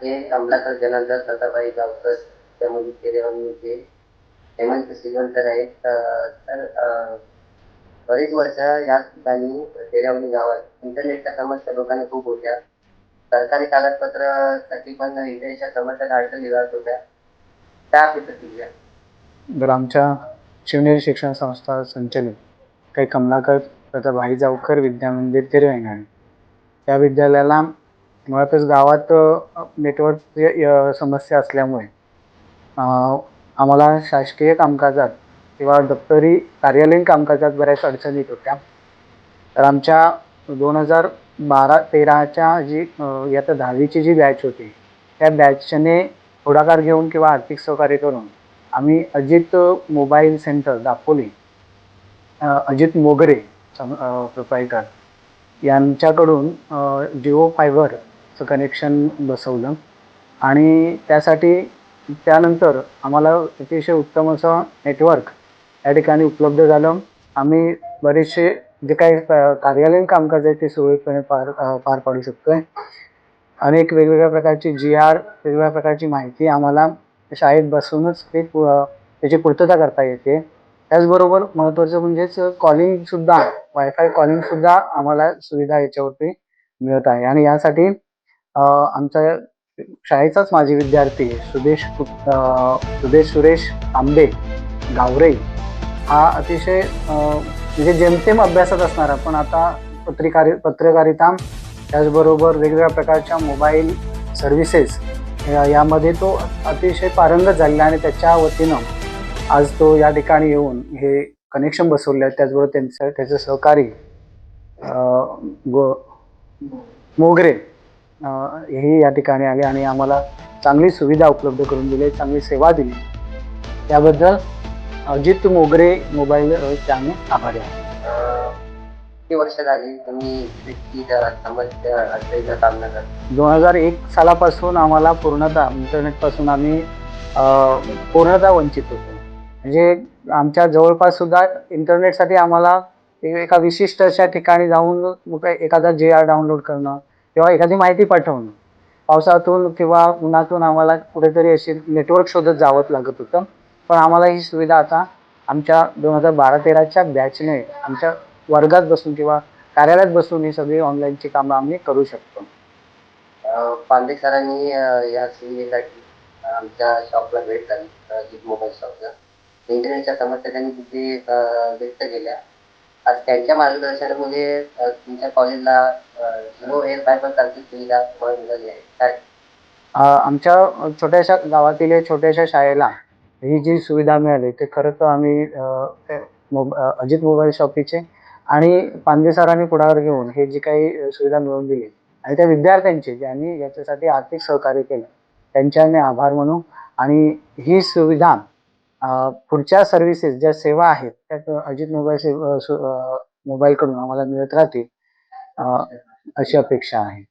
म्हणजे कमलाकर जनार्दन सदाबाई गावकर त्यामध्ये खेडेगावचे हेमंत श्रीगंकर आहेत. तर बरीच वर्ष या ठिकाणी खेडेगावणी गावात इंटरनेटच्या समस्या लोकांना खूप होत्या. सरकारी कागदपत्रासाठी पण इंटरनेटच्या समस्या अडचणी जात होत्या. त्या प्रतिक्रिया तर आमच्या शिवनेरी शिक्षण संस्था संचलित काही कमलाकर तथा भाई जावकर विद्या मंदिर तिरवेंगाणे त्या विद्यालयाला मुळातच गावात नेटवर्क समस्या असल्यामुळे आम्हाला शासकीय कामकाजात किंवा दप्तरी कार्यालयीन कामकाजात बऱ्याच अडचणी येत होत्या. तर आमच्या 2012-13च्या जी इयत्ता 10वीची जी बॅच होती त्या बॅचने पुढाकार घेऊन किंवा आर्थिक सहकार्य करून आम्ही अजित मोबाईल सेंटर दापोली, अजित मोगरे प्रोप्रायटर यांच्याकडून जिओ फायबरचं कनेक्शन बसवलं आणि त्यानंतर आम्हाला अतिशय उत्तम असं नेटवर्क या ठिकाणी उपलब्ध झालं. आम्ही बरेचसे जे काही कार्यालयीन कामकाज आहे ते सुरळीतपणे पार पाडू शकतोय. अनेक वेगवेगळ्या प्रकारची GR, वेगवेगळ्या प्रकारची माहिती आम्हाला शाळेत बसूनच त्याची पूर्तता करता येते. त्याचबरोबर महत्त्वाचं म्हणजेच कॉलिंगसुद्धा, वायफाय कॉलिंगसुद्धा आम्हाला सुविधा याच्यावरती मिळत आहे. आणि यासाठी आमच्या शाळेचाच माजी विद्यार्थी सुदेश सुरेश तांबे गावरे हा अतिशय म्हणजे जेमतेम अभ्यासात असणारा, पण आता पत्रकारिता त्याचबरोबर वेगवेगळ्या प्रकारच्या मोबाईल सर्व्हिसेस यामध्ये तो अतिशय पारंगत झालेला आणि त्याच्या वतीनं आज तो या ठिकाणी येऊन हे कनेक्शन बसवले आहे. त्याचबरोबर त्याचे सहकारी मोगरे हेही या ठिकाणी आले आणि आम्हाला चांगली सुविधा उपलब्ध करून दिली, चांगली सेवा दिली. त्याबद्दल अजित मोगरे मोबाईलचे आम्ही आभारी आहोत. किती वर्ष झाली तुम्ही समस्या अडचणीचा सामना करता? 2001 सालापासून आम्हाला पूर्णतः इंटरनेटपासून आम्ही पूर्णतः वंचित होतो. म्हणजे आमच्या जवळपास सुद्धा इंटरनेटसाठी आम्हाला एका विशिष्ट अशा ठिकाणी जाऊन एखादा GR डाउनलोड करणं किंवा एखादी माहिती पाठवणं, पावसातून किंवा उन्हातून आम्हाला कुठेतरी अशी नेटवर्क शोधत जावं लागत होतं. पण आम्हाला ही सुविधा आता आमच्या 2012-13च्या बॅचने आमच्या वर्गात बसून किंवा कार्यालयात बसून ही सगळी ऑनलाईनची कामं आम्ही करू शकतो. पांडे सरांनी या सुविधेसाठी आमच्या शॉपला भेट झाली, अजित मोबाईल शॉपला. इंटरनेटच्या समस्या त्यांनी तिथे व्यक्त केल्या. आज त्यांच्या मार्गदर्शनामुळे तुमच्या कॉलेजला जिओ एअर फायबर सारखी सुविधा मिळाली आहे काय? आमच्या छोट्याशा गावातील छोट्याशा शाळेला ही जी सुविधा मिळाली ते खरं तर आम्ही अजित मोबाईल शॉपीचे आणि पांडे सरांनी पुढाकार घेऊन हे जी काही सुविधा मिळवून दिली आणि त्या विद्यार्थ्यांचे ज्यांनी याच्यासाठी आर्थिक सहकार्य केलं त्यांचे आम्ही आभार मानू. आणि ही सुविधा पुढच्या सर्व्हिसेस ज्या सेवा आहेत त्या अजित मोबाईलकडून आम्हाला मिळत राहतील अशी अपेक्षा आहे.